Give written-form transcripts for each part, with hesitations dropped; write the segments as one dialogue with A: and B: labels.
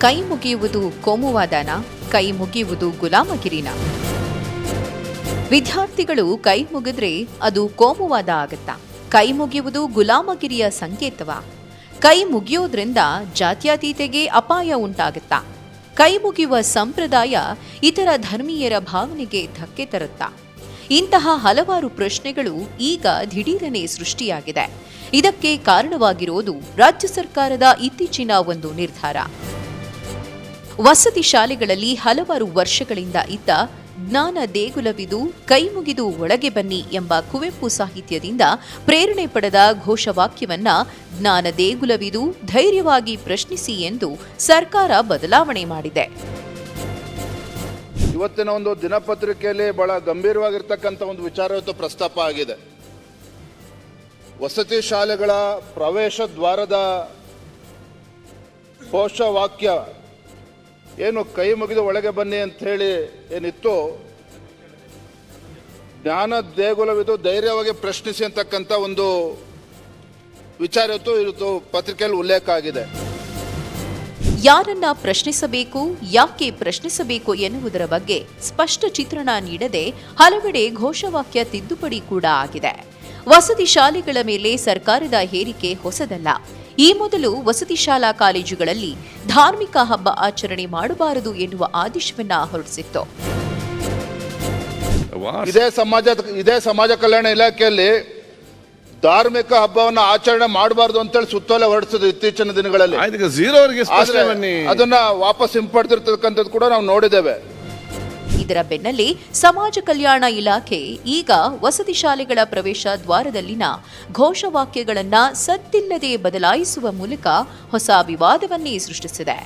A: ಕೈ ಮುಗಿಯುವುದು ಕೋಮುವಾದನ, ಕೈ ಮುಗಿಯುವುದು ಗುಲಾಮಗಿರಿನ? ವಿದ್ಯಾರ್ಥಿಗಳು ಕೈ ಮುಗಿದ್ರೆ ಅದು ಕೋಮುವಾದ ಆಗತ್ತಾ? ಕೈ ಮುಗಿಯುವುದು ಗುಲಾಮಗಿರಿಯ ಸಂಕೇತವ? ಕೈ ಮುಗಿಯೋದ್ರಿಂದ ಜಾತ್ಯತೀತೆಗೆ ಅಪಾಯ ಉಂಟಾಗುತ್ತಾ? ಕೈ ಮುಗಿಯುವ ಸಂಪ್ರದಾಯ ಇತರ ಧರ್ಮೀಯರ ಭಾವನೆಗೆ ಧಕ್ಕೆ ತರುತ್ತಾ? ಇಂತಹ ಹಲವಾರು ಪ್ರಶ್ನೆಗಳು ಈಗ ದಿಢೀರನೆ ಸೃಷ್ಟಿಯಾಗಿದೆ. ಇದಕ್ಕೆ ಕಾರಣವಾಗಿರೋದು ರಾಜ್ಯ ಸರ್ಕಾರದ ಇತ್ತೀಚಿನ ಒಂದು ನಿರ್ಧಾರ. ವಸತಿ ಶಾಲೆಗಳಲ್ಲಿ ಹಲವಾರು ವರ್ಷಗಳಿಂದ ಇದ್ದ ಜ್ಞಾನ ದೇಗುಲವಿದು ಕೈ ಮುಗಿದು ಒಳಗೆ ಬನ್ನಿ ಎಂಬ ಕುವೆಂಪು ಸಾಹಿತ್ಯದಿಂದ ಪ್ರೇರಣೆ ಪಡೆದ ಘೋಷವಾಕ್ಯವನ್ನ ಜ್ಞಾನ ದೇಗುಲವಿದು ಧೈರ್ಯವಾಗಿ ಪ್ರಶ್ನಿಸಿ ಎಂದು ಸರ್ಕಾರ ಬದಲಾವಣೆ ಮಾಡಿದೆ.
B: ಇವತ್ತಿನ ಒಂದು ದಿನಪತ್ರಿಕೆಯಲ್ಲಿ ಬಹಳ ಗಂಭೀರವಾಗಿರ್ತಕ್ಕಂಥ ಒಂದು ವಿಚಾರ ಇವತ್ತು ಪ್ರಸ್ತಾಪ ಆಗಿದೆ. ವಸತಿ ಶಾಲೆಗಳ ಪ್ರವೇಶ ದ್ವಾರದ ಘೋಷವಾಕ್ಯ ಏನು ಕೈ ಮುಗಿದು ಒಳಗೆ ಬನ್ನಿ ಅಂತ ಹೇಳಿ ಏನಿತ್ತು, ಜ್ಞಾನ ದೇಗುಲವಿದು ಧೈರ್ಯವಾಗಿ ಪ್ರಶ್ನಿಸಿ ಅಂತಕ್ಕಂಥ ಒಂದು ವಿಚಾರ ಇವತ್ತು ಪತ್ರಿಕೆಯಲ್ಲಿ ಉಲ್ಲೇಖ ಆಗಿದೆ.
A: ಯಾರನ್ನ ಪ್ರಶ್ನಿಸಬೇಕು, ಯಾಕೆ ಪ್ರಶ್ನಿಸಬೇಕು ಎನ್ನುವುದರ ಬಗ್ಗೆ ಸ್ಪಷ್ಟ ಚಿತ್ರಣ ನೀಡದೆ ಹಲವೆಡೆ ಘೋಷವಾಕ್ಯ ತಿದ್ದುಪಡಿ ಕೂಡ ಆಗಿದೆ. ವಸತಿ ಶಾಲೆಗಳ ಮೇಲೆ ಸರ್ಕಾರದ ಹೇರಿಕೆ ಹೊಸದಲ್ಲ. ಈ ಮೊದಲು ವಸತಿ ಶಾಲಾ ಕಾಲೇಜುಗಳಲ್ಲಿ ಧಾರ್ಮಿಕ ಹಬ್ಬ ಆಚರಣೆ ಮಾಡಬಾರದು ಎನ್ನುವ ಆದೇಶವನ್ನ ಹೊರಡಿಸಿತ್ತು.
B: ಇದೇ ಸಮಾಜ ಕಲ್ಯಾಣ ಇಲಾಖೆಯಲ್ಲಿ ಧಾರ್ಮಿಕ ಹಬ್ಬವನ್ನ ಆಚರಣೆ ಮಾಡಬಾರದು ಅಂತೇಳಿ ಸುತ್ತೋಲೆ ಹೊರಡಿಸಿದ್ರು ಇತ್ತೀಚಿನ ದಿನಗಳಲ್ಲಿ. ಅದನ್ನ ವಾಪಸ್ ಹಿಂಪಡೆದಿರ್ತಕ್ಕಂಥದ್ದು ಕೂಡ ನಾವು ನೋಡಿದ್ದೇವೆ.
A: ಇದರ ಬೆನ್ನಲ್ಲೇ ಸಮಾಜ ಕಲ್ಯಾಣ ಇಲಾಖೆ ಈಗ ವಸತಿ ಶಾಲೆಗಳ ಪ್ರವೇಶ ದ್ವಾರದಲ್ಲಿನ ಘೋಷವಾಕ್ಯಗಳನ್ನ ಸದ್ದಿಲ್ಲದೆ ಬದಲಾಯಿಸುವ ಮೂಲಕ ಹೊಸ ವಿವಾದವನ್ನೇ ಸೃಷ್ಟಿಸಿದೆ.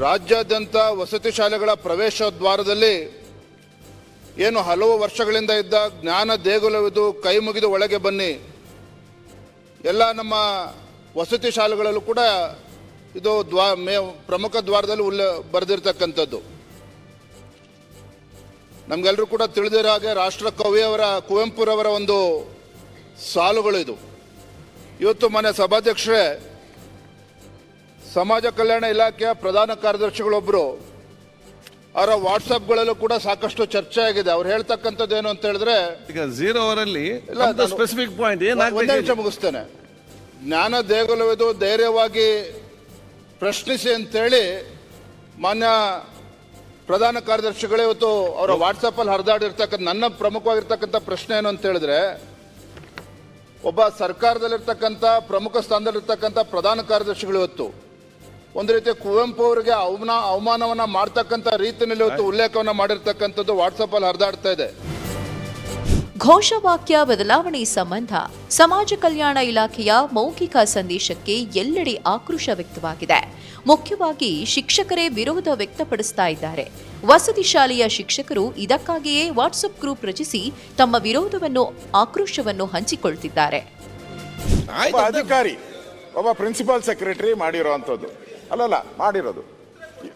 B: ರಾಜ್ಯಾದ್ಯಂತ ವಸತಿ ಶಾಲೆಗಳ ಪ್ರವೇಶ ದ್ವಾರದಲ್ಲಿ ಏನು ಹಲವು ವರ್ಷಗಳಿಂದ ಇದ್ದ ಜ್ಞಾನ ದೇಗುಲವಿದು ಕೈ ಮುಗಿದು ಒಳಗೆ ಬನ್ನಿ, ಎಲ್ಲ ನಮ್ಮ ವಸತಿ ಶಾಲೆಗಳಲ್ಲೂ ಕೂಡ ಇದು ಪ್ರಮುಖ ದ್ವಾರದಲ್ಲಿ ಬರೆದಿರ್ತಕ್ಕಂಥದ್ದು. ನಮ್ಗೆಲ್ಲರೂ ಕೂಡ ತಿಳಿದಿರೋ ಹಾಗೆ ರಾಷ್ಟ್ರ ಕವಿಯವರ ಕುವೆಂಪುರವರ ಒಂದು ಸಾಲುಗಳು ಇದು. ಇವತ್ತು ಮನೆ ಸಭಾಧ್ಯಕ್ಷರೇ, ಸಮಾಜ ಕಲ್ಯಾಣ ಇಲಾಖೆಯ ಪ್ರಧಾನ ಕಾರ್ಯದರ್ಶಿಗಳೊಬ್ಬರು ಅವರ ವಾಟ್ಸಪ್ಗಳಲ್ಲೂ ಕೂಡ ಸಾಕಷ್ಟು ಚರ್ಚೆ ಆಗಿದೆ. ಅವ್ರು ಹೇಳ್ತಕ್ಕಂಥದ್ದು ಏನು ಅಂತ ಹೇಳಿದ್ರೆ, ಒಂದೇ ನಿಮಿಷ ಮುಗಿಸ್ತೇನೆ. ಜ್ಞಾನ ದೇಗುಲವಿದು ಧೈರ್ಯವಾಗಿ ಪ್ರಶ್ನಿಸಿ ಅಂತೇಳಿ ಮಾನ್ಯ ಪ್ರಧಾನ ಕಾರ್ಯದರ್ಶಿಗಳೇ ಇವತ್ತು ಅವರ ವಾಟ್ಸಪ್ ಅಲ್ಲಿ ಹರಿದಾಡಿರ್ತಕ್ಕಂಥ ನನ್ನ ಪ್ರಮುಖವಾಗಿರ್ತಕ್ಕಂಥ ಪ್ರಶ್ನೆ ಏನು ಅಂತ ಹೇಳಿದ್ರೆ, ಒಬ್ಬ ಸರ್ಕಾರದಲ್ಲಿರ್ತಕ್ಕಂಥ ಪ್ರಮುಖ ಸ್ಥಾನದಲ್ಲಿರ್ತಕ್ಕಂಥ ಪ್ರಧಾನ ಕಾರ್ಯದರ್ಶಿಗಳು ಇವತ್ತು ಒಂದು ರೀತಿ ಕುವೆಂಪು ಅವರಿಗೆ ಅವಮಾನವನ್ನ ಮಾಡ್ತಕ್ಕಂಥ ರೀತಿಯಲ್ಲಿ ಇವತ್ತು ಉಲ್ಲೇಖವನ್ನ ಮಾಡಿರ್ತಕ್ಕಂಥದ್ದು ವಾಟ್ಸಪ್ ಅಲ್ಲಿ ಹರಿದಾಡ್ತಾ ಇದೆ.
A: ಘೋಷವಾಕ್ಯ ಬದಲಾವಣೆ ಸಂಬಂಧ ಸಮಾಜ ಕಲ್ಯಾಣ ಇಲಾಖೆಯ ಮೌಖಿಕ ಸಂದೇಶಕ್ಕೆ ಎಲ್ಲೆಡೆ ಆಕ್ರೋಶ ವ್ಯಕ್ತವಾಗಿದೆ. ಮುಖ್ಯವಾಗಿ ಶಿಕ್ಷಕರೇ ವಿರೋಧ ವ್ಯಕ್ತಪಡಿಸ್ತಾ ಇದ್ದಾರೆ. ವಸತಿ ಶಾಲೆಯ ಶಿಕ್ಷಕರು ಇದಕ್ಕಾಗಿಯೇ ವಾಟ್ಸಪ್ ಗ್ರೂಪ್ ರಚಿಸಿ ತಮ್ಮ ವಿರೋಧವನ್ನು, ಆಕ್ರೋಶವನ್ನು ಹಂಚಿಕೊಳ್ತಿದ್ದಾರೆ.
C: ಅಧಿಕಾರಿ ಒಬ್ಬ ಪ್ರಿನ್ಸಿಪಾಲ್ ಸೆಕ್ರೆಟರಿ ಮಾಡಿರೋದು ಮಾಡಿರೋದು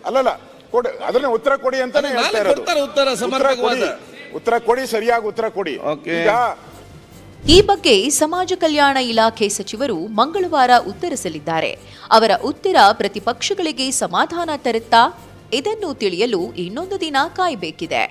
C: ಅದನ್ನ ಉತ್ತರ ಕೊಡಿ ಅಂತಾನೆ ಹೇಳ್ತಾ ಇರೋದು. ಉತ್ತರ ಕೊಡಿ, ಸರಿಯಾಗಿ ಉತ್ತರ ಕೊಡಿ.
A: ಈ ಬಗ್ಗೆ ಸಮಾಜ ಕಲ್ಯಾಣ ಇಲಾಖೆ ಸಚಿವರು ಮಂಗಳವಾರ ಉತ್ತರಿಸಲಿದ್ದಾರೆ. ಅವರ ಉತ್ತರ ಪ್ರತಿಪಕ್ಷಗಳಿಗೆ ಸಮಾಧಾನ ತರುತ್ತಾ? ಇದನ್ನು ತಿಳಿಯಲು ಇನ್ನೊಂದು ದಿನ ಕಾಯಬೇಕಿದೆ.